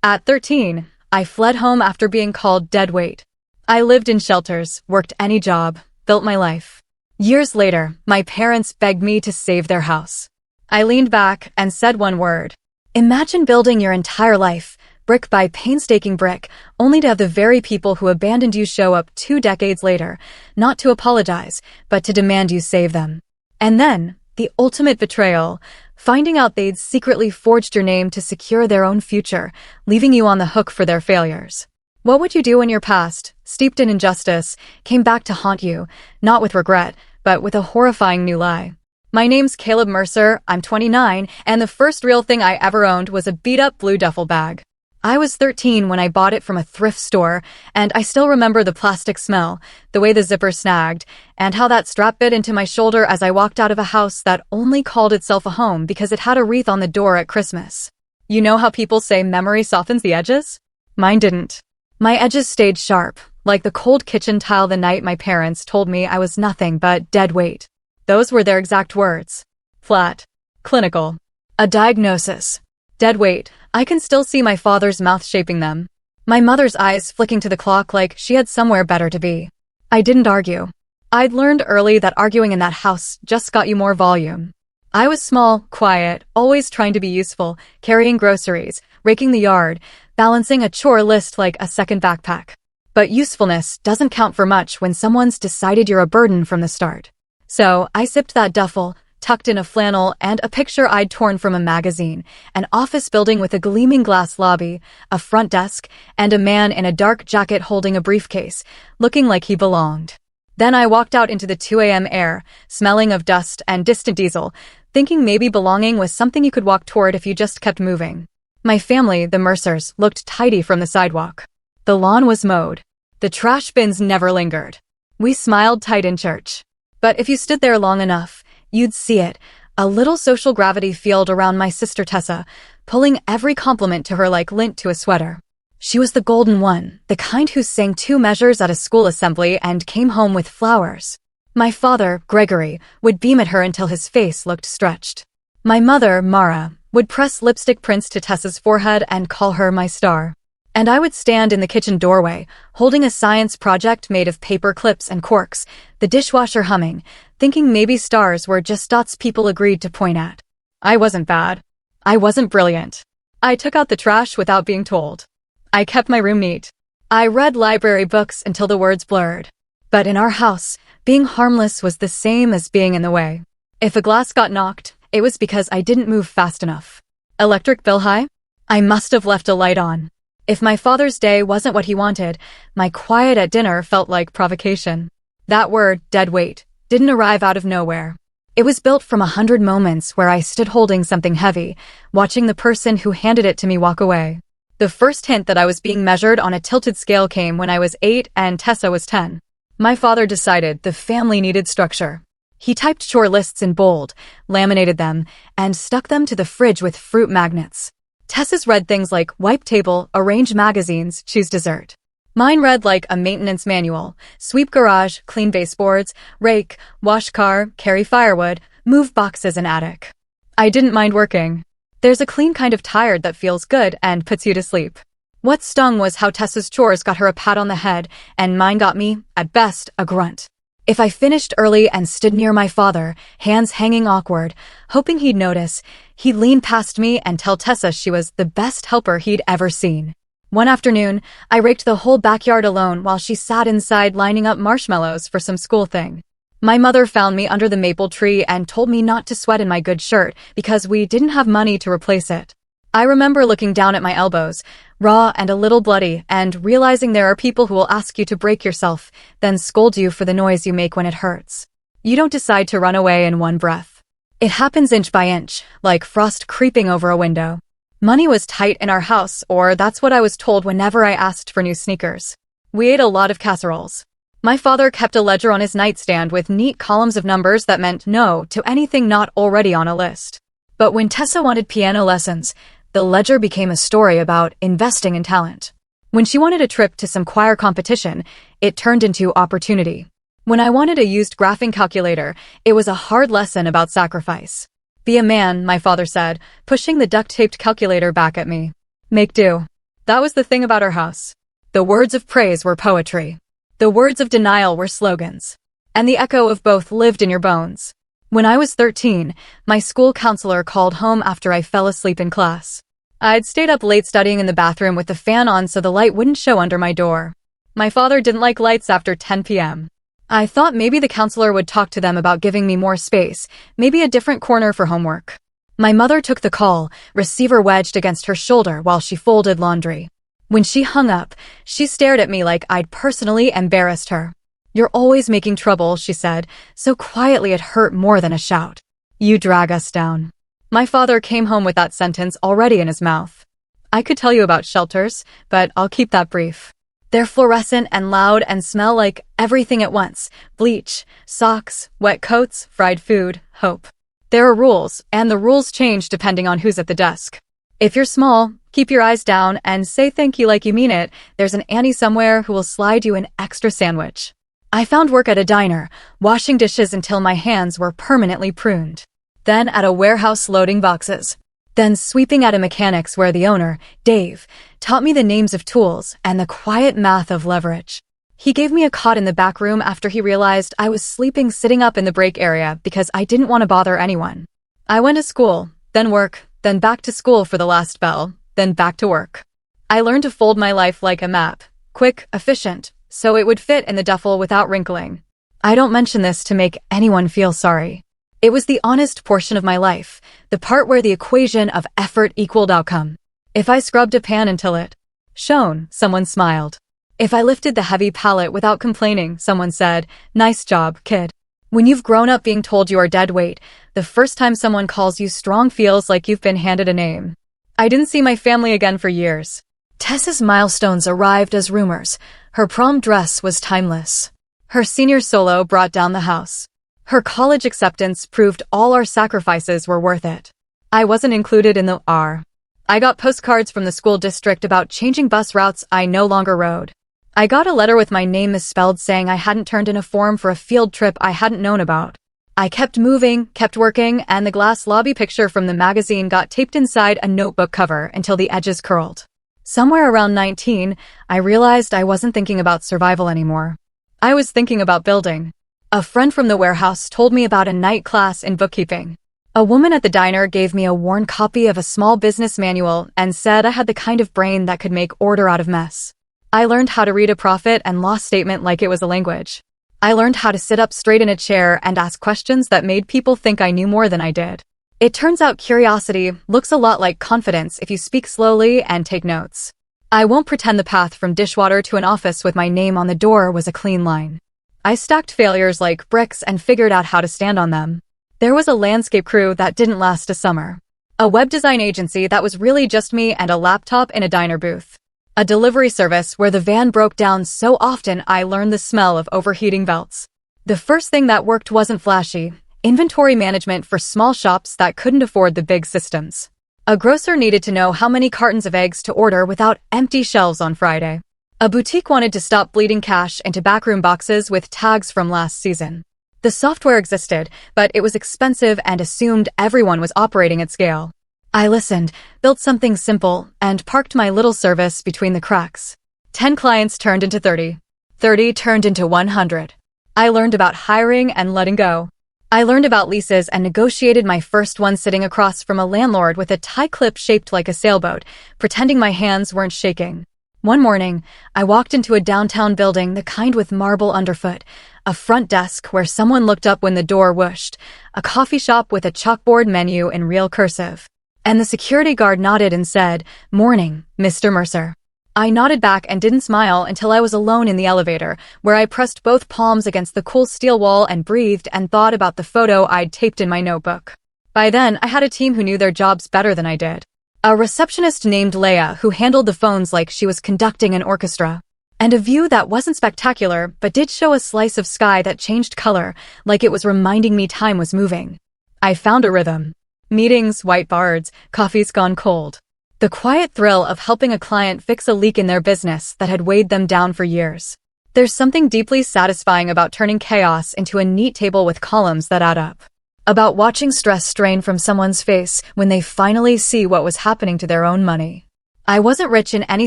At 13, I fled home after being called dead weight. I lived in shelters, worked any job, built my life. Years later, my parents begged me to save their house. I leaned back and said one word. Imagine building your entire life, brick by painstaking brick, only to have the very people who abandoned you show up 2 decades later, not to apologize, but to demand you save them. And then, the ultimate betrayal, finding out they'd secretly forged your name to secure their own future, leaving you on the hook for their failures. What would you do when your past, steeped in injustice, came back to haunt you, not with regret, but with a horrifying new lie? My name's Caleb Mercer, I'm 29, and the first real thing I ever owned was a beat-up blue duffel bag. I was 13 when I bought it from a thrift store, and I still remember the plastic smell, the way the zipper snagged, and how that strap bit into my shoulder as I walked out of a house that only called itself a home because it had a wreath on the door at Christmas. You know how people say memory softens the edges? Mine didn't. My edges stayed sharp, like the cold kitchen tile the night my parents told me I was nothing but dead weight. Those were their exact words. Flat. Clinical. A diagnosis. Dead weight. I can still see my father's mouth shaping them. My mother's eyes flicking to the clock like she had somewhere better to be. I didn't argue. I'd learned early that arguing in that house just got you more volume. I was small, quiet, always trying to be useful, carrying groceries, raking the yard, balancing a chore list like a second backpack. But usefulness doesn't count for much when someone's decided you're a burden from the start. So I zipped that duffel, tucked in a flannel and a picture I'd torn from a magazine, an office building with a gleaming glass lobby, a front desk, and a man in a dark jacket holding a briefcase, looking like he belonged. Then I walked out into the 2 a.m. air, smelling of dust and distant diesel, thinking maybe belonging was something you could walk toward if you just kept moving. My family, the Mercers, looked tidy from the sidewalk. The lawn was mowed. The trash bins never lingered. We smiled tight in church. But if you stood there long enough, you'd see it, a little social gravity field around my sister Tessa, pulling every compliment to her like lint to a sweater. She was the golden one, the kind who sang 2 measures at a school assembly and came home with flowers. My father, Gregory, would beam at her until his face looked stretched. My mother, Mara, would press lipstick prints to Tessa's forehead and call her my star. And I would stand in the kitchen doorway, holding a science project made of paper clips and corks, the dishwasher humming, thinking maybe stars were just dots people agreed to point at. I wasn't bad. I wasn't brilliant. I took out the trash without being told. I kept my room neat. I read library books until the words blurred. But in our house, being harmless was the same as being in the way. If a glass got knocked, it was because I didn't move fast enough. Electric bill high? I must have left a light on. If my father's day wasn't what he wanted, my quiet at dinner felt like provocation. That word, dead weight, didn't arrive out of nowhere. It was built from 100 moments where I stood holding something heavy, watching the person who handed it to me walk away. The first hint that I was being measured on a tilted scale came when I was 8 and Tessa was 10. My father decided the family needed structure. He typed chore lists in bold, laminated them, and stuck them to the fridge with fruit magnets. Tessa's read things like wipe table, arrange magazines, choose dessert. Mine read like a maintenance manual: sweep garage, clean baseboards, rake, wash car, carry firewood, move boxes in attic. I didn't mind working. There's a clean kind of tired that feels good and puts you to sleep. What stung was how Tessa's chores got her a pat on the head, and mine got me, at best, a grunt. If I finished early and stood near my father, hands hanging awkward, hoping he'd notice, he'd lean past me and tell Tessa she was the best helper he'd ever seen. One afternoon, I raked the whole backyard alone while she sat inside lining up marshmallows for some school thing. My mother found me under the maple tree and told me not to sweat in my good shirt because we didn't have money to replace it. I remember looking down at my elbows, raw and a little bloody, and realizing there are people who will ask you to break yourself, then scold you for the noise you make when it hurts. You don't decide to run away in one breath. It happens inch by inch, like frost creeping over a window. Money was tight in our house, or that's what I was told whenever I asked for new sneakers. We ate a lot of casseroles. My father kept a ledger on his nightstand with neat columns of numbers that meant no to anything not already on a list. But when Tessa wanted piano lessons, the ledger became a story about investing in talent. When she wanted a trip to some choir competition, it turned into opportunity. When I wanted a used graphing calculator, it was a hard lesson about sacrifice. Be a man, my father said, pushing the duct-taped calculator back at me. Make do. That was the thing about our house. The words of praise were poetry. The words of denial were slogans. And the echo of both lived in your bones. When I was 13, my school counselor called home after I fell asleep in class. I'd stayed up late studying in the bathroom with the fan on so the light wouldn't show under my door. My father didn't like lights after 10 p.m. I thought maybe the counselor would talk to them about giving me more space, maybe a different corner for homework. My mother took the call, receiver wedged against her shoulder while she folded laundry. When she hung up, she stared at me like I'd personally embarrassed her. "You're always making trouble," she said, so quietly it hurt more than a shout. "You drag us down." My father came home with that sentence already in his mouth. I could tell you about shelters, but I'll keep that brief. They're fluorescent and loud and smell like everything at once: bleach, socks, wet coats, fried food, hope. There are rules, and the rules change depending on who's at the desk. If you're small, keep your eyes down and say thank you like you mean it. There's an auntie somewhere who will slide you an extra sandwich. I found work at a diner, washing dishes until my hands were permanently pruned. Then at a warehouse loading boxes. Then sweeping at a mechanic's where the owner, Dave, taught me the names of tools and the quiet math of leverage. He gave me a cot in the back room after he realized I was sleeping sitting up in the break area because I didn't want to bother anyone. I went to school, then work, then back to school for the last bell, then back to work. I learned to fold my life like a map, quick, efficient, so it would fit in the duffel without wrinkling. I don't mention this to make anyone feel sorry. It was the honest portion of my life, the part where the equation of effort equaled outcome. If I scrubbed a pan until it shone, someone smiled. If I lifted the heavy pallet without complaining, someone said, "Nice job, kid." When you've grown up being told you are dead weight, the first time someone calls you strong feels like you've been handed a name. I didn't see my family again for years. Tessa's milestones arrived as rumors. Her prom dress was timeless. Her senior solo brought down the house. Her college acceptance proved all our sacrifices were worth it. I wasn't included in the R. I got postcards from the school district about changing bus routes I no longer rode. I got a letter with my name misspelled saying I hadn't turned in a form for a field trip I hadn't known about. I kept moving, kept working, and the glass lobby picture from the magazine got taped inside a notebook cover until the edges curled. Somewhere around 19, I realized I wasn't thinking about survival anymore. I was thinking about building. A friend from the warehouse told me about a night class in bookkeeping. A woman at the diner gave me a worn copy of a small business manual and said I had the kind of brain that could make order out of mess. I learned how to read a profit and loss statement like it was a language. I learned how to sit up straight in a chair and ask questions that made people think I knew more than I did. It turns out curiosity looks a lot like confidence if you speak slowly and take notes. I won't pretend the path from dishwater to an office with my name on the door was a clean line. I stacked failures like bricks and figured out how to stand on them. There was a landscape crew that didn't last a summer. A web design agency that was really just me and a laptop in a diner booth. A delivery service where the van broke down so often I learned the smell of overheating belts. The first thing that worked wasn't flashy. Inventory management for small shops that couldn't afford the big systems. A grocer needed to know how many cartons of eggs to order without empty shelves on Friday. A boutique wanted to stop bleeding cash into backroom boxes with tags from last season. The software existed, but it was expensive and assumed everyone was operating at scale. I listened, built something simple, and parked my little service between the cracks. 10 clients turned into 30. 30 turned into 100. I learned about hiring and letting go. I learned about leases and negotiated my first one sitting across from a landlord with a tie clip shaped like a sailboat, pretending my hands weren't shaking. One morning, I walked into a downtown building, the kind with marble underfoot, a front desk where someone looked up when the door whooshed, a coffee shop with a chalkboard menu in real cursive. And the security guard nodded and said, "Morning, Mr. Mercer." I nodded back and didn't smile until I was alone in the elevator, where I pressed both palms against the cool steel wall and breathed and thought about the photo I'd taped in my notebook. By then, I had a team who knew their jobs better than I did. A receptionist named Leia who handled the phones like she was conducting an orchestra. And a view that wasn't spectacular, but did show a slice of sky that changed color, like it was reminding me time was moving. I found a rhythm. Meetings, whiteboards, coffee's gone cold. The quiet thrill of helping a client fix a leak in their business that had weighed them down for years. There's something deeply satisfying about turning chaos into a neat table with columns that add up. About watching stress strain from someone's face when they finally see what was happening to their own money. I wasn't rich in any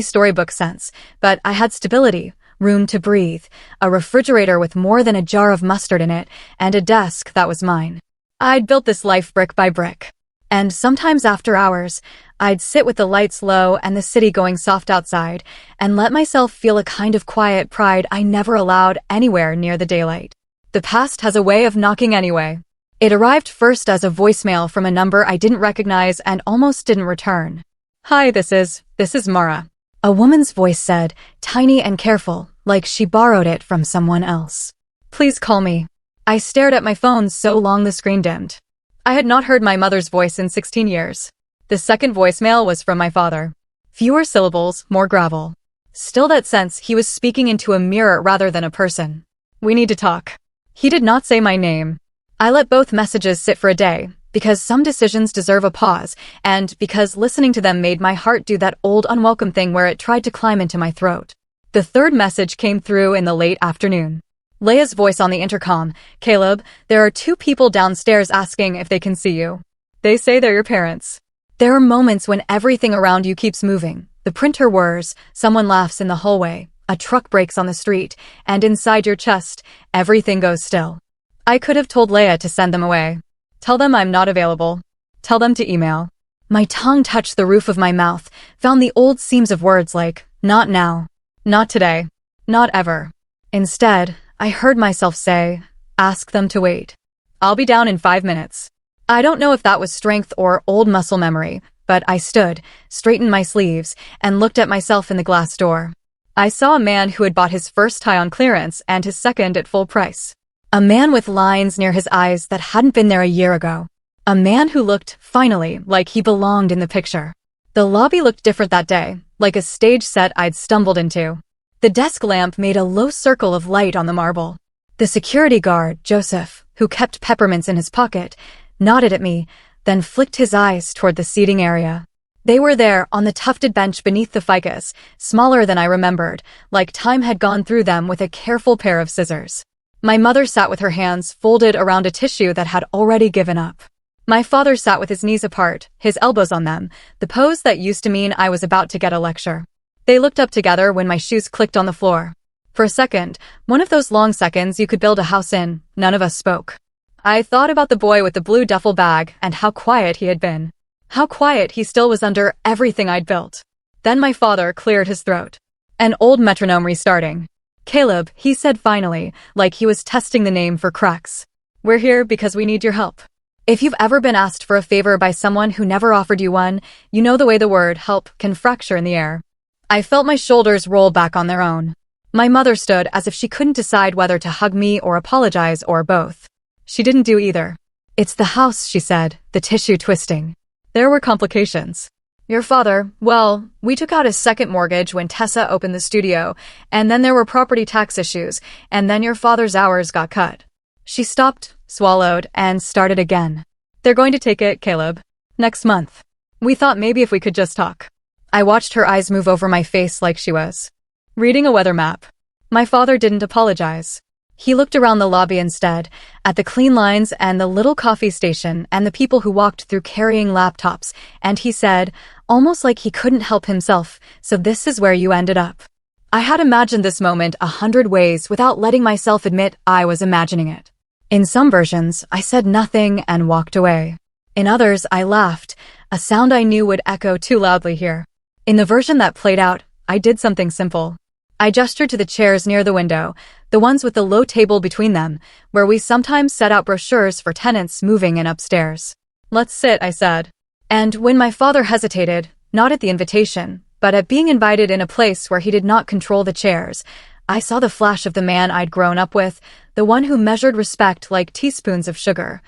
storybook sense, but I had stability, room to breathe, a refrigerator with more than a jar of mustard in it, and a desk that was mine. I'd built this life brick by brick. And sometimes after hours, I'd sit with the lights low and the city going soft outside, and let myself feel a kind of quiet pride I never allowed anywhere near the daylight. The past has a way of knocking anyway. It arrived first as a voicemail from a number I didn't recognize and almost didn't return. "Hi, this is Mara." A woman's voice said, tiny and careful, like she borrowed it from someone else. "Please call me." I stared at my phone so long the screen dimmed. I had not heard my mother's voice in 16 years. The second voicemail was from my father. Fewer syllables, more gravel. Still that sense he was speaking into a mirror rather than a person. "We need to talk." He did not say my name. I let both messages sit for a day, because some decisions deserve a pause, and because listening to them made my heart do that old unwelcome thing where it tried to climb into my throat. The third message came through in the late afternoon. Leia's voice on the intercom, "Caleb, there are 2 people downstairs asking if they can see you. They say they're your parents." There are moments when everything around you keeps moving. The printer whirs, someone laughs in the hallway, a truck brakes on the street, and inside your chest, everything goes still. I could have told Leia to send them away. Tell them I'm not available. Tell them to email. My tongue touched the roof of my mouth, found the old seams of words like, not now, not today, not ever. Instead, I heard myself say, ask them to wait. I'll be down in 5 minutes. I don't know if that was strength or old muscle memory, but I stood, straightened my sleeves, and looked at myself in the glass door. I saw a man who had bought his first tie on clearance and his second at full price. A man with lines near his eyes that hadn't been there a year ago. A man who looked, finally, like he belonged in the picture. The lobby looked different that day, like a stage set I'd stumbled into. The desk lamp made a low circle of light on the marble. The security guard, Joseph, who kept peppermints in his pocket, nodded at me, then flicked his eyes toward the seating area. They were there on the tufted bench beneath the ficus, smaller than I remembered, like time had gone through them with a careful pair of scissors. My mother sat with her hands folded around a tissue that had already given up. My father sat with his knees apart, his elbows on them, the pose that used to mean I was about to get a lecture. They looked up together when my shoes clicked on the floor. For a second, one of those long seconds you could build a house in, none of us spoke. I thought about the boy with the blue duffel bag and how quiet he had been. How quiet he still was under everything I'd built. Then my father cleared his throat. An old metronome restarting. "Caleb," he said finally, like he was testing the name for cracks. "We're here because we need your help." If you've ever been asked for a favor by someone who never offered you one, you know the way the word help can fracture in the air. I felt my shoulders roll back on their own. My mother stood as if she couldn't decide whether to hug me or apologize or both. She didn't do either. "It's the house," she said, the tissue twisting. "There were complications. Your father, well, we took out a second mortgage when Tessa opened the studio, and then there were property tax issues, and then your father's hours got cut." She stopped, swallowed, and started again. "They're going to take it, Caleb. Next month. We thought maybe if we could just talk." I watched her eyes move over my face like she was reading a weather map. My father didn't apologize. He looked around the lobby instead, at the clean lines and the little coffee station and the people who walked through carrying laptops, and he said, almost like he couldn't help himself, "So this is where you ended up." I had imagined this moment 100 ways without letting myself admit I was imagining it. In some versions, I said nothing and walked away. In others, I laughed, a sound I knew would echo too loudly here. In the version that played out, I did something simple. I gestured to the chairs near the window, the ones with the low table between them, where we sometimes set out brochures for tenants moving in upstairs. "Let's sit," I said. And when my father hesitated, not at the invitation, but at being invited in a place where he did not control the chairs, I saw the flash of the man I'd grown up with, the one who measured respect like teaspoons of sugar,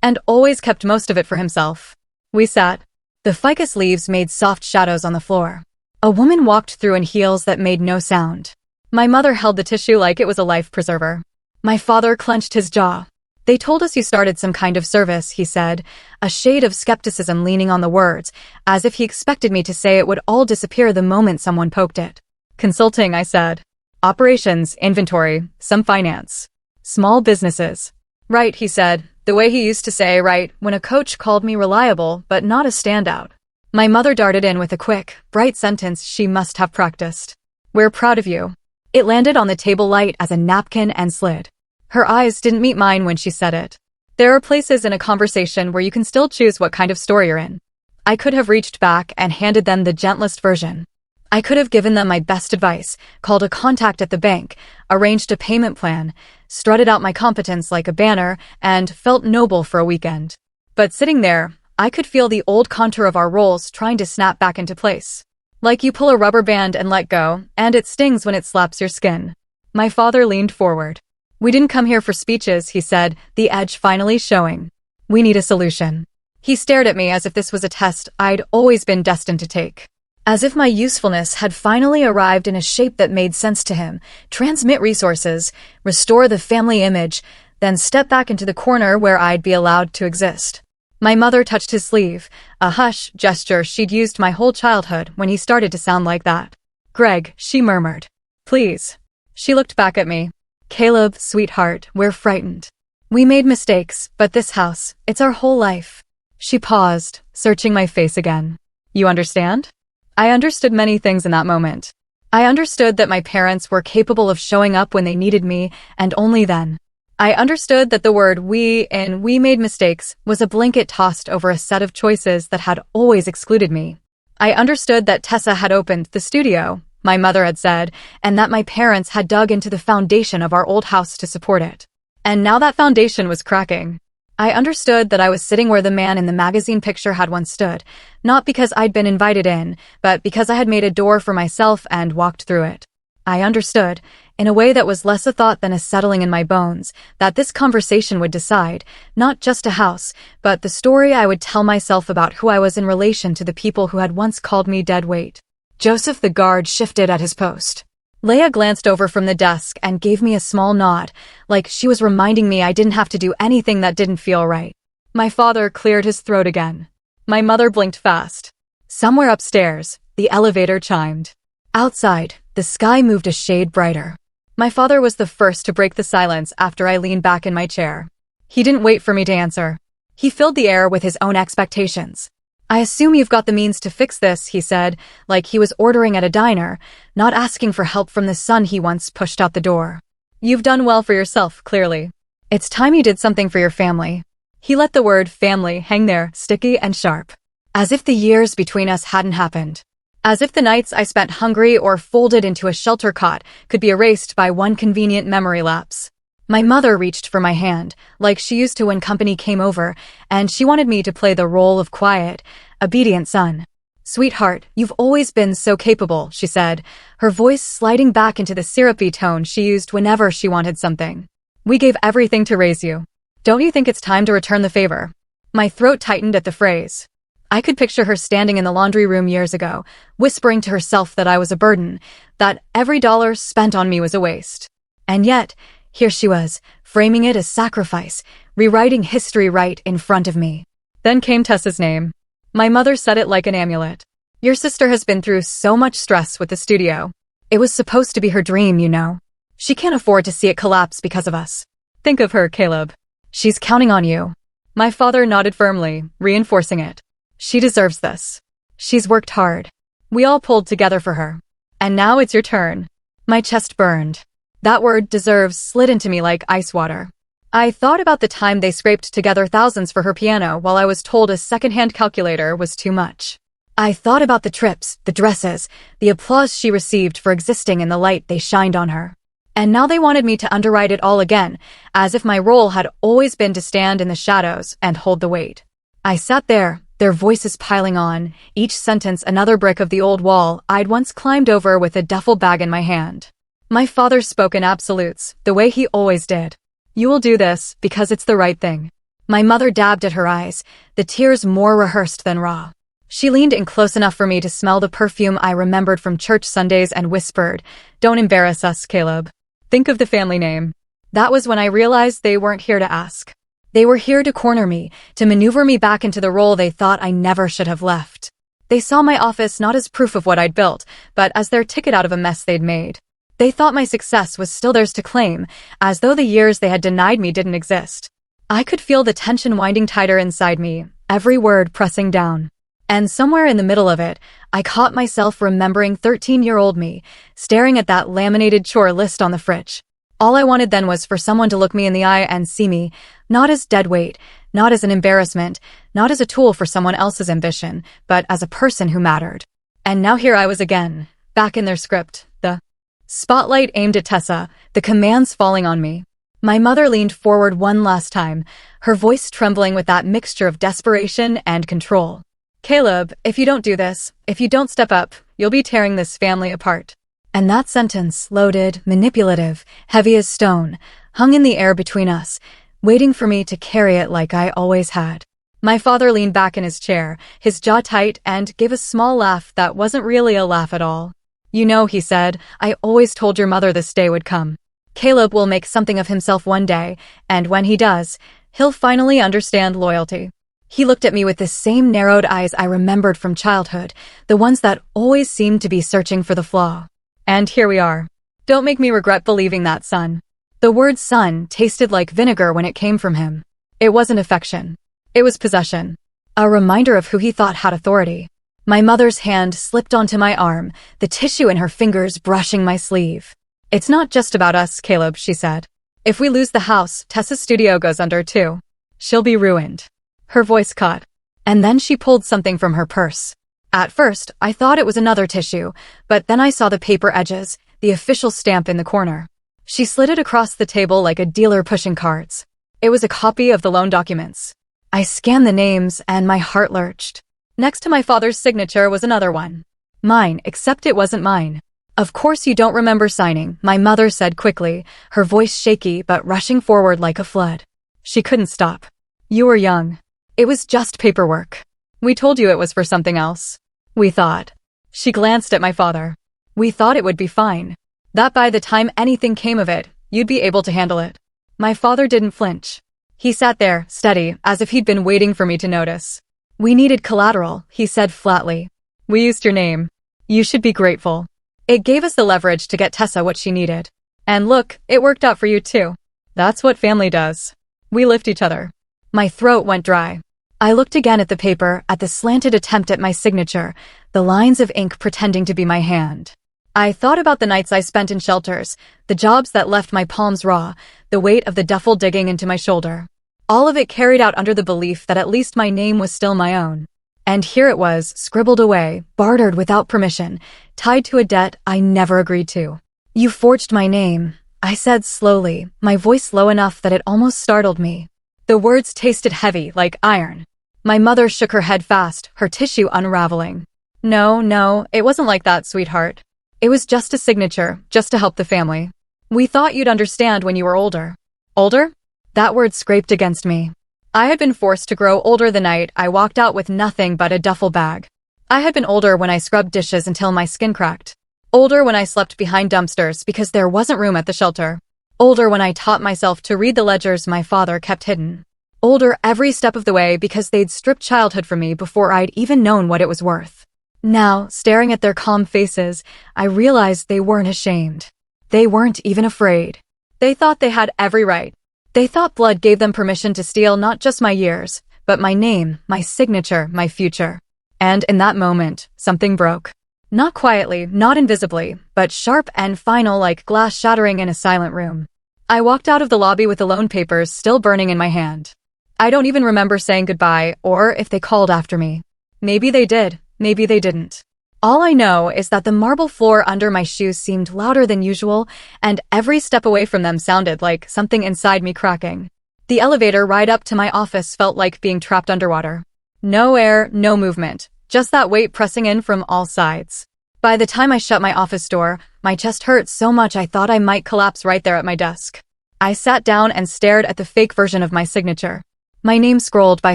and always kept most of it for himself. We sat. The ficus leaves made soft shadows on the floor. A woman walked through in heels that made no sound. My mother held the tissue like it was a life preserver. My father clenched his jaw. "They told us you started some kind of service," he said, a shade of skepticism leaning on the words, as if he expected me to say it would all disappear the moment someone poked it. "Consulting," I said. "Operations, inventory, some finance. Small businesses." "Right," he said, the way he used to say right when a coach called me reliable but not a standout. My mother darted in with a quick, bright sentence she must have practiced. "We're proud of you." It landed on the table light as a napkin and slid. Her eyes didn't meet mine when she said it. There are places in a conversation where you can still choose what kind of story you're in. I could have reached back and handed them the gentlest version. I could have given them my best advice, called a contact at the bank, arranged a payment plan, strutted out my competence like a banner, and felt noble for a weekend. But sitting there, I could feel the old contour of our roles trying to snap back into place. Like you pull a rubber band and let go, and it stings when it slaps your skin. My father leaned forward. "We didn't come here for speeches," he said, the edge finally showing. "We need a solution." He stared at me as if this was a test I'd always been destined to take. As if my usefulness had finally arrived in a shape that made sense to him. Transmit resources, restore the family image, then step back into the corner where I'd be allowed to exist. My mother touched his sleeve, a hush gesture she'd used my whole childhood when he started to sound like that. "Greg," she murmured. "Please." She looked back at me. "Caleb, sweetheart, we're frightened. We made mistakes, but this house, it's our whole life." She paused, searching my face again. "You understand?" I understood many things in that moment. I understood that my parents were capable of showing up when they needed me, and only then. I understood that the word "we" in "we made mistakes" was a blanket tossed over a set of choices that had always excluded me. I understood that Tessa had opened the studio, my mother had said, and that my parents had dug into the foundation of our old house to support it. And now that foundation was cracking. I understood that I was sitting where the man in the magazine picture had once stood, not because I'd been invited in, but because I had made a door for myself and walked through it. I understood, in a way that was less a thought than a settling in my bones, that this conversation would decide, not just a house, but the story I would tell myself about who I was in relation to the people who had once called me dead weight. Joseph the guard shifted at his post. Leia glanced over from the desk and gave me a small nod, like she was reminding me I didn't have to do anything that didn't feel right. My father cleared his throat again. My mother blinked fast. Somewhere upstairs, the elevator chimed. Outside, the sky moved a shade brighter. My father was the first to break the silence after I leaned back in my chair. He didn't wait for me to answer. He filled the air with his own expectations. "I assume you've got the means to fix this," he said, like he was ordering at a diner, not asking for help from the son he once pushed out the door. "You've done well for yourself, clearly. It's time you did something for your family." He let the word family hang there, sticky and sharp. As if the years between us hadn't happened. As if the nights I spent hungry or folded into a shelter cot could be erased by one convenient memory lapse. My mother reached for my hand, like she used to when company came over, and she wanted me to play the role of quiet, obedient son. "Sweetheart, you've always been so capable," she said, her voice sliding back into the syrupy tone she used whenever she wanted something. "We gave everything to raise you. Don't you think it's time to return the favor?" My throat tightened at the phrase. I could picture her standing in the laundry room years ago, whispering to herself that I was a burden, that every dollar spent on me was a waste. And yet, here she was, framing it as sacrifice, rewriting history right in front of me. Then came Tessa's name. My mother said it like an amulet. "Your sister has been through so much stress with the studio. It was supposed to be her dream, you know. She can't afford to see it collapse because of us. Think of her, Caleb. She's counting on you." My father nodded firmly, reinforcing it. "She deserves this. She's worked hard. We all pulled together for her. And now it's your turn." My chest burned. That word "deserves" slid into me like ice water. I thought about the time they scraped together thousands for her piano while I was told a second-hand calculator was too much. I thought about the trips, the dresses, the applause she received for existing in the light they shined on her. And now they wanted me to underwrite it all again, as if my role had always been to stand in the shadows and hold the weight. I sat there, their voices piling on, each sentence another brick of the old wall I'd once climbed over with a duffel bag in my hand. My father spoke in absolutes, the way he always did. "You will do this because it's the right thing." My mother dabbed at her eyes, the tears more rehearsed than raw. She leaned in close enough for me to smell the perfume I remembered from church Sundays and whispered, "Don't embarrass us, Caleb. Think of the family name." That was when I realized they weren't here to ask. They were here to corner me, to maneuver me back into the role they thought I never should have left. They saw my office not as proof of what I'd built, but as their ticket out of a mess they'd made. They thought my success was still theirs to claim, as though the years they had denied me didn't exist. I could feel the tension winding tighter inside me, every word pressing down. And somewhere in the middle of it, I caught myself remembering 13-year-old me, staring at that laminated chore list on the fridge. All I wanted then was for someone to look me in the eye and see me, not as deadweight, not as an embarrassment, not as a tool for someone else's ambition, but as a person who mattered. And now here I was again, back in their script, the spotlight aimed at Tessa, the commands falling on me. My mother leaned forward one last time, her voice trembling with that mixture of desperation and control. "Caleb, if you don't do this, if you don't step up, you'll be tearing this family apart." And that sentence, loaded, manipulative, heavy as stone, hung in the air between us, waiting for me to carry it like I always had. My father leaned back in his chair, his jaw tight, and gave a small laugh that wasn't really a laugh at all. "You know," he said, "I always told your mother this day would come. Caleb will make something of himself one day, and when he does, he'll finally understand loyalty." He looked at me with the same narrowed eyes I remembered from childhood, the ones that always seemed to be searching for the flaw. And here we are. Don't make me regret believing that, son. The word son tasted like vinegar when it came from him. It wasn't affection. It was possession. A reminder of who he thought had authority. My mother's hand slipped onto my arm, the tissue in her fingers brushing my sleeve. "It's not just about us, Caleb," she said. "If we lose the house, Tessa's studio goes under too. She'll be ruined." Her voice caught. And then she pulled something from her purse. At first, I thought it was another tissue, but then I saw the paper edges, the official stamp in the corner. She slid it across the table like a dealer pushing cards. It was a copy of the loan documents. I scanned the names and my heart lurched. Next to my father's signature was another one. Mine, except it wasn't mine. "Of course you don't remember signing," my mother said quickly, her voice shaky but rushing forward like a flood. She couldn't stop. "You were young. It was just paperwork. We told you it was for something else. We thought." She glanced at my father. "We thought it would be fine. That by the time anything came of it, you'd be able to handle it." My father didn't flinch. He sat there, steady, as if he'd been waiting for me to notice. "We needed collateral," he said flatly. "We used your name. You should be grateful. It gave us the leverage to get Tessa what she needed. And look, it worked out for you too. That's what family does. We lift each other." My throat went dry. I looked again at the paper, at the slanted attempt at my signature, the lines of ink pretending to be my hand. I thought about the nights I spent in shelters, the jobs that left my palms raw, the weight of the duffel digging into my shoulder. All of it carried out under the belief that at least my name was still my own. And here it was, scribbled away, bartered without permission, tied to a debt I never agreed to. "You forged my name," I said slowly, my voice low enough that it almost startled me. The words tasted heavy, like iron. My mother shook her head fast, her tissue unraveling. No, it wasn't like that, sweetheart. It was just a signature, just to help the family. We thought you'd understand when you were older." Older? That word scraped against me. I had been forced to grow older the night I walked out with nothing but a duffel bag. I had been older when I scrubbed dishes until my skin cracked. Older when I slept behind dumpsters because there wasn't room at the shelter. Older when I taught myself to read the ledgers my father kept hidden. Older every step of the way because they'd stripped childhood from me before I'd even known what it was worth. Now, staring at their calm faces, I realized they weren't ashamed. They weren't even afraid. They thought they had every right. They thought blood gave them permission to steal not just my years, but my name, my signature, my future. And in that moment, something broke. Not quietly, not invisibly, but sharp and final like glass shattering in a silent room. I walked out of the lobby with the loan papers still burning in my hand. I don't even remember saying goodbye or if they called after me. Maybe they did, maybe they didn't. All I know is that the marble floor under my shoes seemed louder than usual, and every step away from them sounded like something inside me cracking. The elevator ride up to my office felt like being trapped underwater. No air, no movement. Just that weight pressing in from all sides. By the time I shut my office door, my chest hurt so much I thought I might collapse right there at my desk. I sat down and stared at the fake version of my signature. My name scrolled by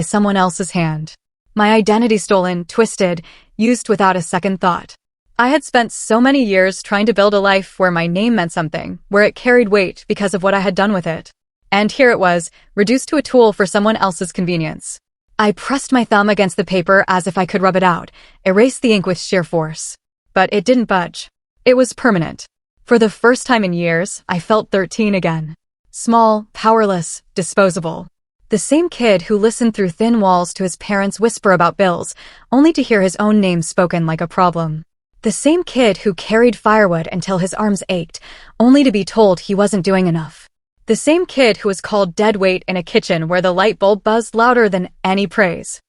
someone else's hand. My identity stolen, twisted, used without a second thought. I had spent so many years trying to build a life where my name meant something, where it carried weight because of what I had done with it. And here it was, reduced to a tool for someone else's convenience. I pressed my thumb against the paper as if I could rub it out, erase the ink with sheer force. But it didn't budge. It was permanent. For the first time in years, I felt 13 again. Small, powerless, disposable. The same kid who listened through thin walls to his parents whisper about bills, only to hear his own name spoken like a problem. The same kid who carried firewood until his arms ached, only to be told he wasn't doing enough. The same kid who was called dead weight in a kitchen where the light bulb buzzed louder than any praise.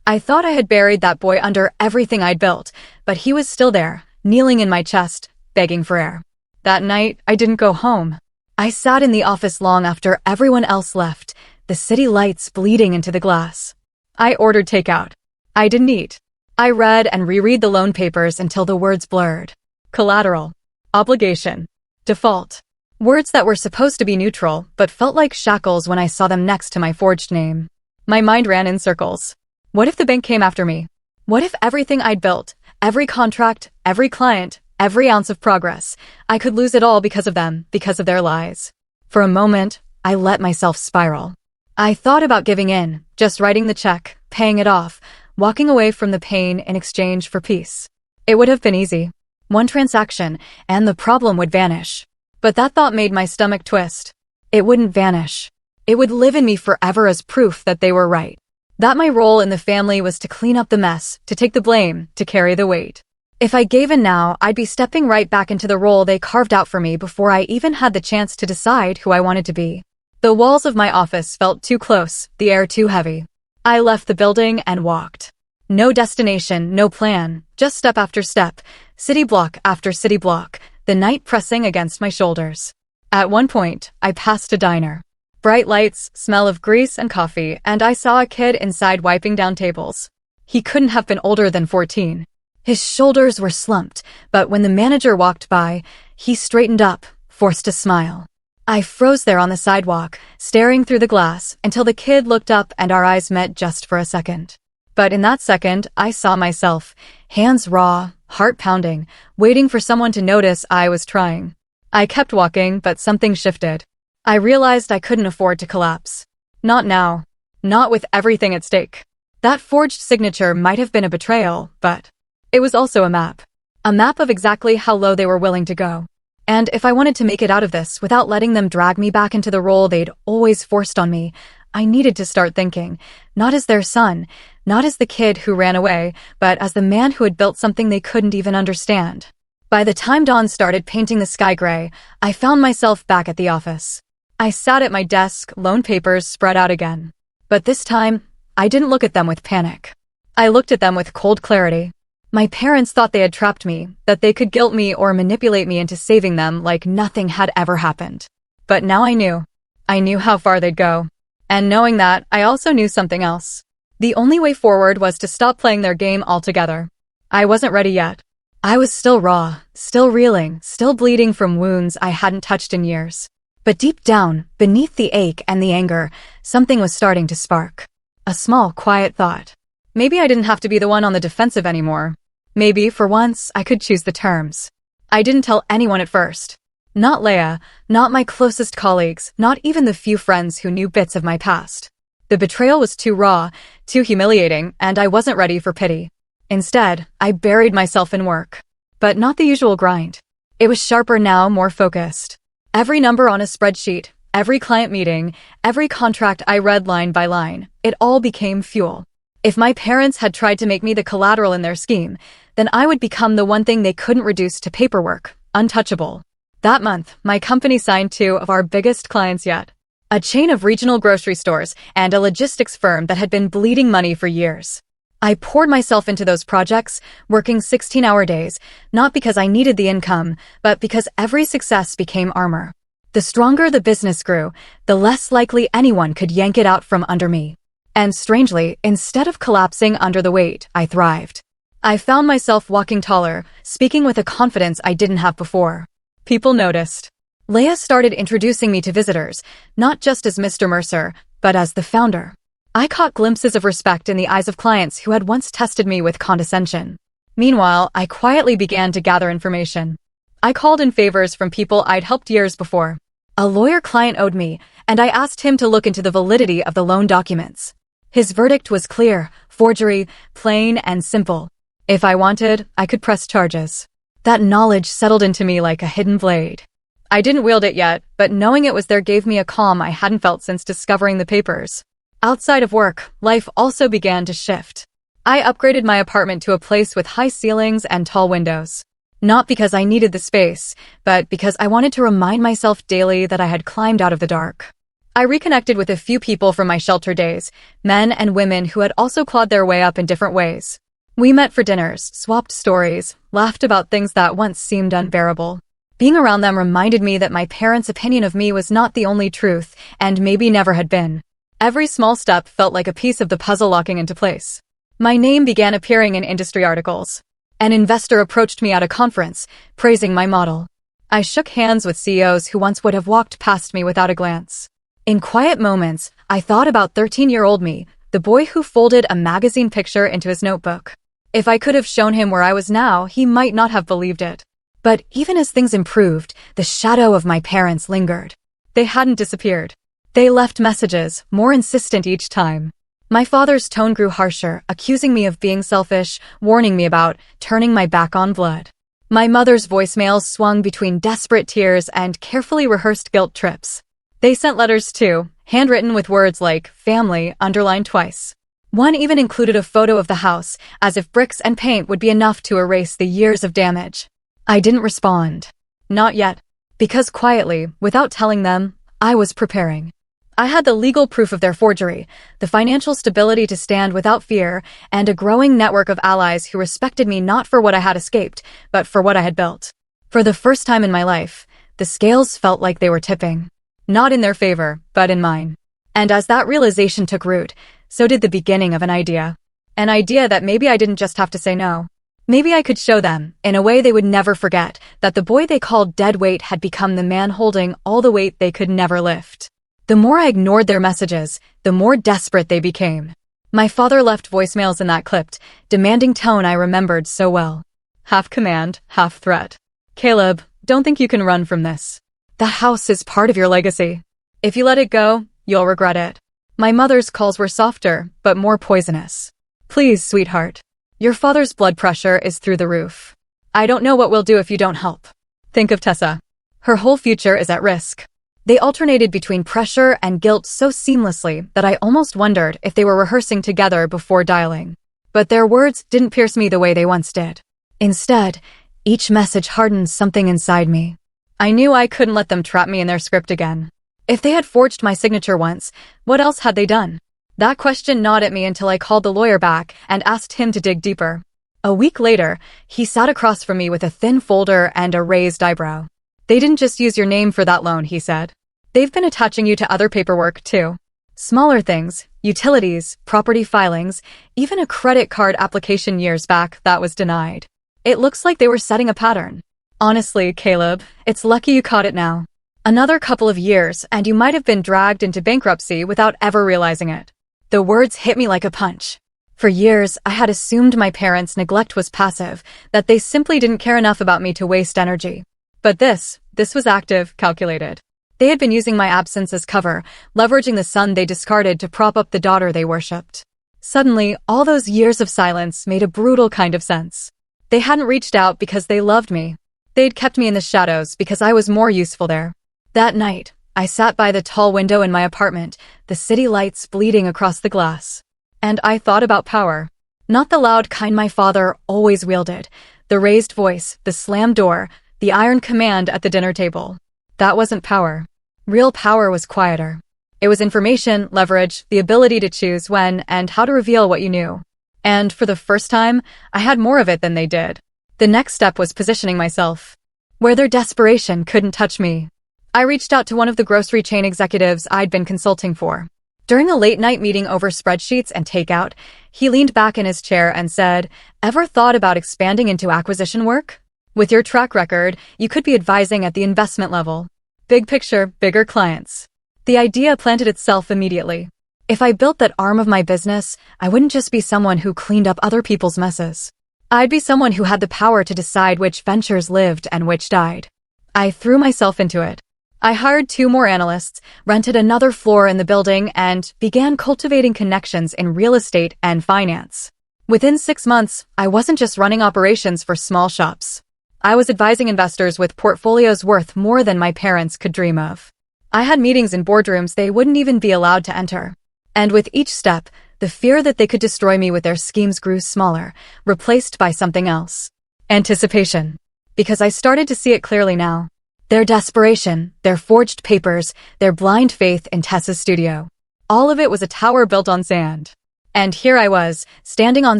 I thought I had buried that boy under everything I'd built, but he was still there, kneeling in my chest, begging for air. That night, I didn't go home. I sat in the office long after everyone else left, the city lights bleeding into the glass. I ordered takeout. I didn't eat. I read and reread the loan papers until the words blurred. Collateral. Obligation. Default. Words that were supposed to be neutral, but felt like shackles when I saw them next to my forged name. My mind ran in circles. What if the bank came after me? What if everything I'd built, every contract, every client, every ounce of progress, I could lose it all because of them, because of their lies? For a moment, I let myself spiral. I thought about giving in, just writing the check, paying it off, walking away from the pain in exchange for peace. It would have been easy. One transaction, and the problem would vanish. But that thought made my stomach twist. It wouldn't vanish. It would live in me forever as proof that they were right. That my role in the family was to clean up the mess, to take the blame, to carry the weight. If I gave in now, I'd be stepping right back into the role they carved out for me before I even had the chance to decide who I wanted to be. The walls of my office felt too close, the air too heavy. I left the building and walked. No destination, no plan, just step after step, city block after city block, the night pressing against my shoulders. At one point, I passed a diner. Bright lights, smell of grease and coffee, and I saw a kid inside wiping down tables. He couldn't have been older than 14. His shoulders were slumped, but when the manager walked by, he straightened up, forced a smile. I froze there on the sidewalk, staring through the glass, until the kid looked up and our eyes met just for a second. But in that second, I saw myself, hands raw, heart pounding, waiting for someone to notice I was trying. I kept walking, but something shifted. I realized I couldn't afford to collapse. Not now. Not with everything at stake. That forged signature might have been a betrayal, but it was also a map. A map of exactly how low they were willing to go. And if I wanted to make it out of this without letting them drag me back into the role they'd always forced on me, I needed to start thinking, not as their son, not as the kid who ran away, but as the man who had built something they couldn't even understand. By the time dawn started painting the sky gray, I found myself back at the office. I sat at my desk, loan papers spread out again. But this time, I didn't look at them with panic. I looked at them with cold clarity. My parents thought they had trapped me, that they could guilt me or manipulate me into saving them like nothing had ever happened. But now I knew. I knew how far they'd go. And knowing that, I also knew something else. The only way forward was to stop playing their game altogether. I wasn't ready yet. I was still raw, still reeling, still bleeding from wounds I hadn't touched in years. But deep down, beneath the ache and the anger, something was starting to spark. A small, quiet thought. Maybe I didn't have to be the one on the defensive anymore. Maybe, for once, I could choose the terms. I didn't tell anyone at first. Not Leia, not my closest colleagues, not even the few friends who knew bits of my past. The betrayal was too raw, too humiliating, and I wasn't ready for pity. Instead, I buried myself in work. But not the usual grind. It was sharper now, more focused. Every number on a spreadsheet, every client meeting, every contract I read line by line, it all became fuel. If my parents had tried to make me the collateral in their scheme, then I would become the one thing they couldn't reduce to paperwork, untouchable. That month, my company signed 2 of our biggest clients yet. A chain of regional grocery stores and a logistics firm that had been bleeding money for years. I poured myself into those projects, working 16-hour days, not because I needed the income, but because every success became armor. The stronger the business grew, the less likely anyone could yank it out from under me. And strangely, instead of collapsing under the weight, I thrived. I found myself walking taller, speaking with a confidence I didn't have before. People noticed. Leia started introducing me to visitors, not just as Mr. Mercer, but as the founder. I caught glimpses of respect in the eyes of clients who had once tested me with condescension. Meanwhile, I quietly began to gather information. I called in favors from people I'd helped years before. A lawyer client owed me, and I asked him to look into the validity of the loan documents. His verdict was clear, forgery, plain and simple. If I wanted, I could press charges. That knowledge settled into me like a hidden blade. I didn't wield it yet, but knowing it was there gave me a calm I hadn't felt since discovering the papers. Outside of work, life also began to shift. I upgraded my apartment to a place with high ceilings and tall windows. Not because I needed the space, but because I wanted to remind myself daily that I had climbed out of the dark. I reconnected with a few people from my shelter days, men and women who had also clawed their way up in different ways. We met for dinners, swapped stories, laughed about things that once seemed unbearable. Being around them reminded me that my parents' opinion of me was not the only truth, and maybe never had been. Every small step felt like a piece of the puzzle locking into place. My name began appearing in industry articles. An investor approached me at a conference, praising my model. I shook hands with CEOs who once would have walked past me without a glance. In quiet moments, I thought about 13-year-old me, the boy who folded a magazine picture into his notebook. If I could have shown him where I was now, he might not have believed it. But even as things improved, the shadow of my parents lingered. They hadn't disappeared. They left messages, more insistent each time. My father's tone grew harsher, accusing me of being selfish, warning me about turning my back on blood. My mother's voicemails swung between desperate tears and carefully rehearsed guilt trips. They sent letters too, handwritten with words like family underlined twice. One even included a photo of the house, as if bricks and paint would be enough to erase the years of damage. I didn't respond. Not yet. Because quietly, without telling them, I was preparing. I had the legal proof of their forgery, the financial stability to stand without fear, and a growing network of allies who respected me not for what I had escaped, but for what I had built. For the first time in my life, the scales felt like they were tipping. Not in their favor, but in mine. And as that realization took root, so did the beginning of an idea. An idea that maybe I didn't just have to say no. Maybe I could show them, in a way they would never forget, that the boy they called deadweight had become the man holding all the weight they could never lift. The more I ignored their messages, the more desperate they became. My father left voicemails in that clipped, demanding tone I remembered so well. Half command, half threat. Caleb, don't think you can run from this. The house is part of your legacy. If you let it go, you'll regret it. My mother's calls were softer, but more poisonous. Please, sweetheart. Your father's blood pressure is through the roof. I don't know what we'll do if you don't help. Think of Tessa. Her whole future is at risk. They alternated between pressure and guilt so seamlessly that I almost wondered if they were rehearsing together before dialing. But their words didn't pierce me the way they once did. Instead, each message hardened something inside me. I knew I couldn't let them trap me in their script again. If they had forged my signature once, what else had they done? That question gnawed at me until I called the lawyer back and asked him to dig deeper. A week later, he sat across from me with a thin folder and a raised eyebrow. They didn't just use your name for that loan, he said. They've been attaching you to other paperwork, too. Smaller things, utilities, property filings, even a credit card application years back that was denied. It looks like they were setting a pattern. Honestly, Caleb, it's lucky you caught it now. Another couple of years, and you might have been dragged into bankruptcy without ever realizing it. The words hit me like a punch. For years, I had assumed my parents' neglect was passive, that they simply didn't care enough about me to waste energy. But this was active, calculated. They had been using my absence as cover, leveraging the son they discarded to prop up the daughter they worshipped. Suddenly, all those years of silence made a brutal kind of sense. They hadn't reached out because they loved me. They'd kept me in the shadows because I was more useful there. That night, I sat by the tall window in my apartment, the city lights bleeding across the glass. And I thought about power. Not the loud kind my father always wielded, the raised voice, the slammed door, the iron command at the dinner table. That wasn't power. Real power was quieter. It was information, leverage, the ability to choose when and how to reveal what you knew. And for the first time, I had more of it than they did. The next step was positioning myself where their desperation couldn't touch me. I reached out to one of the grocery chain executives I'd been consulting for. During a late-night meeting over spreadsheets and takeout, he leaned back in his chair and said, "Ever thought about expanding into acquisition work? With your track record, you could be advising at the investment level. Big picture, bigger clients." The idea planted itself immediately. If I built that arm of my business, I wouldn't just be someone who cleaned up other people's messes. I'd be someone who had the power to decide which ventures lived and which died. I threw myself into it. I hired 2 more analysts, rented another floor in the building, and began cultivating connections in real estate and finance. Within 6 months, I wasn't just running operations for small shops. I was advising investors with portfolios worth more than my parents could dream of. I had meetings in boardrooms they wouldn't even be allowed to enter. And with each step, the fear that they could destroy me with their schemes grew smaller, replaced by something else. Anticipation. Because I started to see it clearly now. Their desperation, their forged papers, their blind faith in Tessa's studio. All of it was a tower built on sand. And here I was, standing on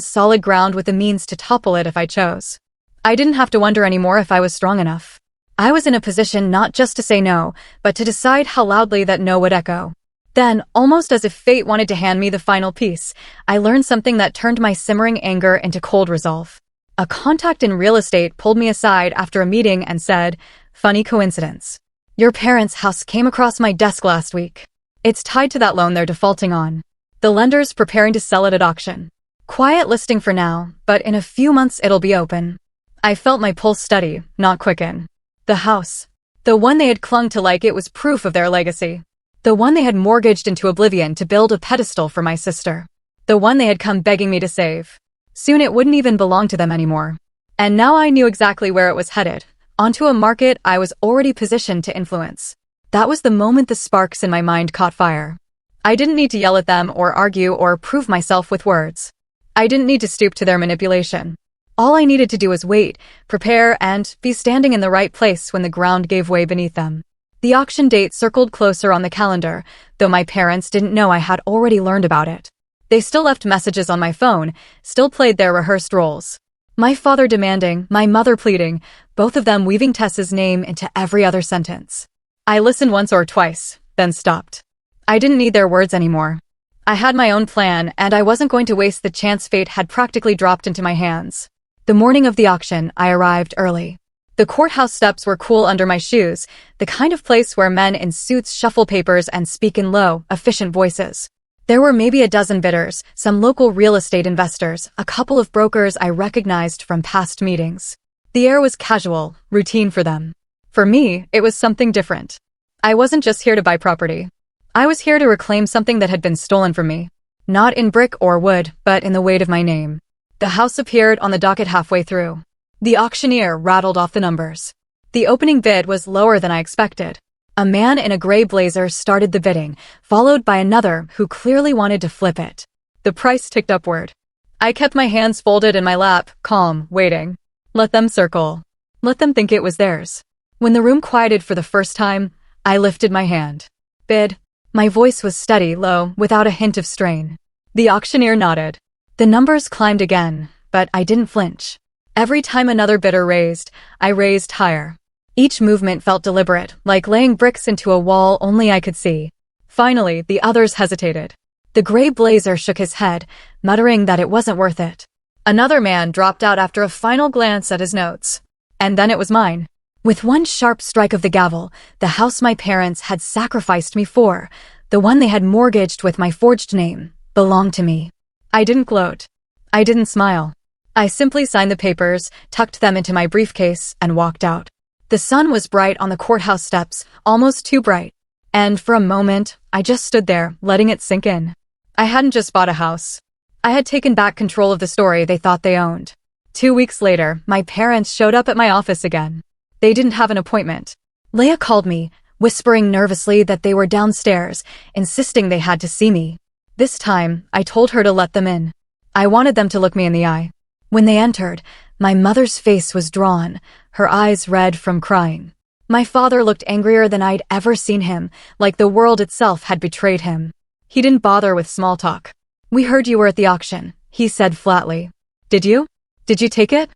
solid ground with the means to topple it if I chose. I didn't have to wonder anymore if I was strong enough. I was in a position not just to say no, but to decide how loudly that no would echo. Then, almost as if fate wanted to hand me the final piece, I learned something that turned my simmering anger into cold resolve. A contact in real estate pulled me aside after a meeting and said, "Funny coincidence. Your parents' house came across my desk last week. It's tied to that loan they're defaulting on. The lender's preparing to sell it at auction. Quiet listing for now, but in a few months it'll be open." I felt my pulse steady, not quicken. The house. The one they had clung to like it was proof of their legacy. The one they had mortgaged into oblivion to build a pedestal for my sister. The one they had come begging me to save. Soon it wouldn't even belong to them anymore. And now I knew exactly where it was headed, onto a market I was already positioned to influence. That was the moment the sparks in my mind caught fire. I didn't need to yell at them or argue or prove myself with words. I didn't need to stoop to their manipulation. All I needed to do was wait, prepare, and be standing in the right place when the ground gave way beneath them. The auction date circled closer on the calendar, though my parents didn't know I had already learned about it. They still left messages on my phone, still played their rehearsed roles. My father demanding, my mother pleading, both of them weaving Tessa's name into every other sentence. I listened once or twice, then stopped. I didn't need their words anymore. I had my own plan, and I wasn't going to waste the chance fate had practically dropped into my hands. The morning of the auction, I arrived early. The courthouse steps were cool under my shoes, the kind of place where men in suits shuffle papers and speak in low, efficient voices. There were maybe a dozen bidders, some local real estate investors, a couple of brokers I recognized from past meetings. The air was casual, routine for them. For me, it was something different. I wasn't just here to buy property. I was here to reclaim something that had been stolen from me. Not in brick or wood, but in the weight of my name. The house appeared on the docket halfway through. The auctioneer rattled off the numbers. The opening bid was lower than I expected. A man in a gray blazer started the bidding, followed by another who clearly wanted to flip it. The price ticked upward. I kept my hands folded in my lap, calm, waiting. Let them circle. Let them think it was theirs. When the room quieted for the first time, I lifted my hand. Bid. My voice was steady, low, without a hint of strain. The auctioneer nodded. The numbers climbed again, but I didn't flinch. Every time another bidder raised, I raised higher. Each movement felt deliberate, like laying bricks into a wall only I could see. Finally, the others hesitated. The gray blazer shook his head, muttering that it wasn't worth it. Another man dropped out after a final glance at his notes. And then it was mine. With one sharp strike of the gavel, the house my parents had sacrificed me for, the one they had mortgaged with my forged name, belonged to me. I didn't gloat. I didn't smile. I simply signed the papers, tucked them into my briefcase, and walked out. The sun was bright on the courthouse steps, almost too bright. And for a moment, I just stood there, letting it sink in. I hadn't just bought a house. I had taken back control of the story they thought they owned. 2 weeks later, my parents showed up at my office again. They didn't have an appointment. Leah called me, whispering nervously that they were downstairs, insisting they had to see me. This time, I told her to let them in. I wanted them to look me in the eye. When they entered, my mother's face was drawn, her eyes red from crying. My father looked angrier than I'd ever seen him, like the world itself had betrayed him. He didn't bother with small talk. "We heard you were at the auction," he said flatly. "Did you? Did you take it?"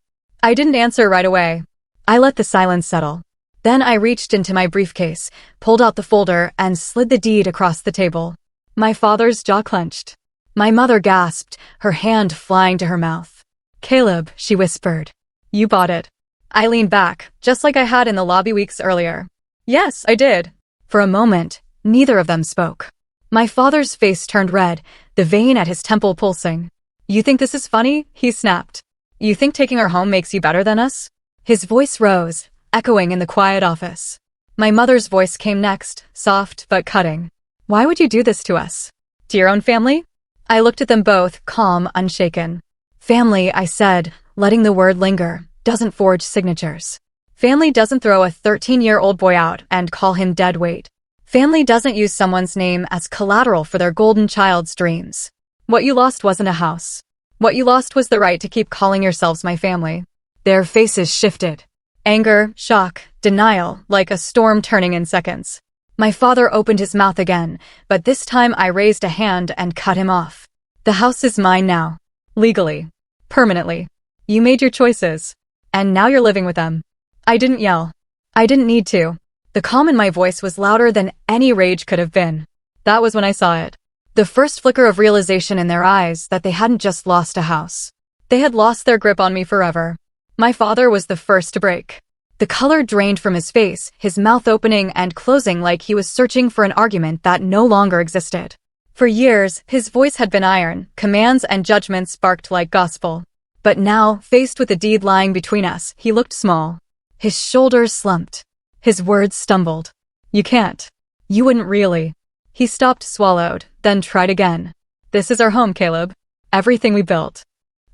I didn't answer right away. I let the silence settle. Then I reached into my briefcase, pulled out the folder, and slid the deed across the table. My father's jaw clenched. My mother gasped, her hand flying to her mouth. "Caleb," she whispered. "You bought it." I leaned back, just like I had in the lobby weeks earlier. "Yes, I did." For a moment, neither of them spoke. My father's face turned red, the vein at his temple pulsing. "You think this is funny?" he snapped. "You think taking her home makes you better than us?" His voice rose, echoing in the quiet office. My mother's voice came next, soft but cutting. "Why would you do this to us? To your own family?" I looked at them both, calm, unshaken. "Family," I said, letting the word linger, "doesn't forge signatures. Family doesn't throw a 13-year-old boy out and call him dead weight. Family doesn't use someone's name as collateral for their golden child's dreams. What you lost wasn't a house. What you lost was the right to keep calling yourselves my family. Their faces shifted. Anger, shock, denial, like a storm turning in seconds. My father opened his mouth again, but this time I raised a hand and cut him off. The house is mine now. Legally. Permanently. You made your choices. And now you're living with them. I didn't yell. I didn't need to. The calm in my voice was louder than any rage could have been. That was when I saw it. The first flicker of realization in their eyes that they hadn't just lost a house. They had lost their grip on me forever. My father was the first to break. The color drained from his face, his mouth opening and closing like he was searching for an argument that no longer existed. For years, his voice had been iron, commands and judgments barked like gospel. But now, faced with the deed lying between us, he looked small. His shoulders slumped. His words stumbled. You can't. You wouldn't really. He stopped, swallowed, then tried again. This is our home, Caleb. Everything we built.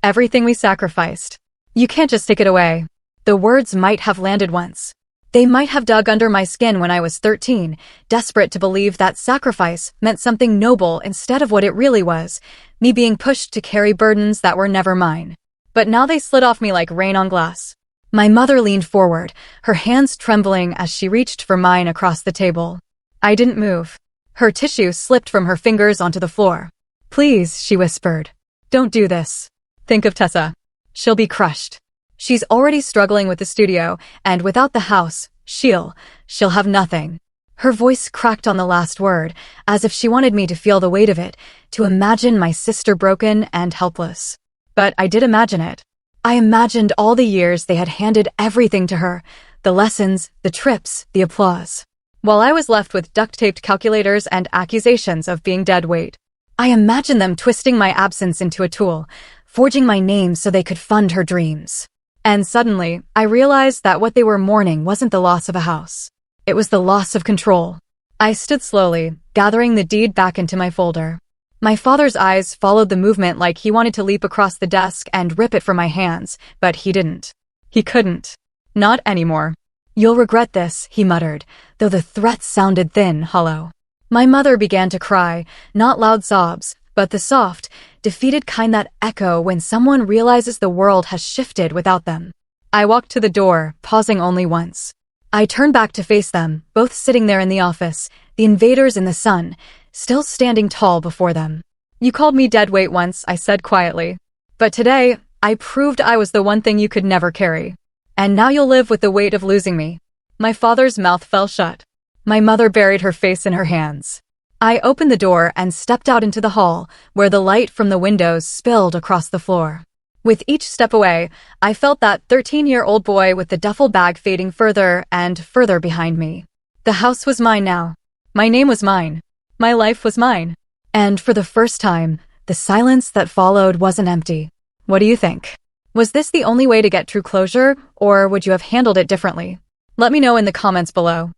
Everything we sacrificed. You can't just take it away. The words might have landed once. They might have dug under my skin when I was 13, desperate to believe that sacrifice meant something noble instead of what it really was, me being pushed to carry burdens that were never mine. But now they slid off me like rain on glass. My mother leaned forward, her hands trembling as she reached for mine across the table. I didn't move. Her tissue slipped from her fingers onto the floor. Please, she whispered. Don't do this. Think of Tessa. She'll be crushed. She's already struggling with the studio, and without the house, she'll have nothing. Her voice cracked on the last word, as if she wanted me to feel the weight of it, to imagine my sister broken and helpless. But I did imagine it. I imagined all the years they had handed everything to her, the lessons, the trips, the applause. While I was left with duct-taped calculators and accusations of being dead weight. I imagined them twisting my absence into a tool, forging my name so they could fund her dreams. And suddenly, I realized that what they were mourning wasn't the loss of a house. It was the loss of control. I stood slowly, gathering the deed back into my folder. My father's eyes followed the movement like he wanted to leap across the desk and rip it from my hands, but he didn't. He couldn't. Not anymore. You'll regret this, he muttered, though the threat sounded thin, hollow. My mother began to cry, not loud sobs, but the soft, defeated kind that echo when someone realizes the world has shifted without them. I walked to the door, pausing only once. I turned back to face them, both sitting there in the office, the invaders in the sun, still standing tall before them. You called me dead weight once, I said quietly. But today, I proved I was the one thing you could never carry. And now you'll live with the weight of losing me. My father's mouth fell shut. My mother buried her face in her hands. I opened the door and stepped out into the hall, where the light from the windows spilled across the floor. With each step away, I felt that 13-year-old boy with the duffel bag fading further and further behind me. The house was mine now. My name was mine. My life was mine. And for the first time, the silence that followed wasn't empty. What do you think? Was this the only way to get true closure, or would you have handled it differently? Let me know in the comments below.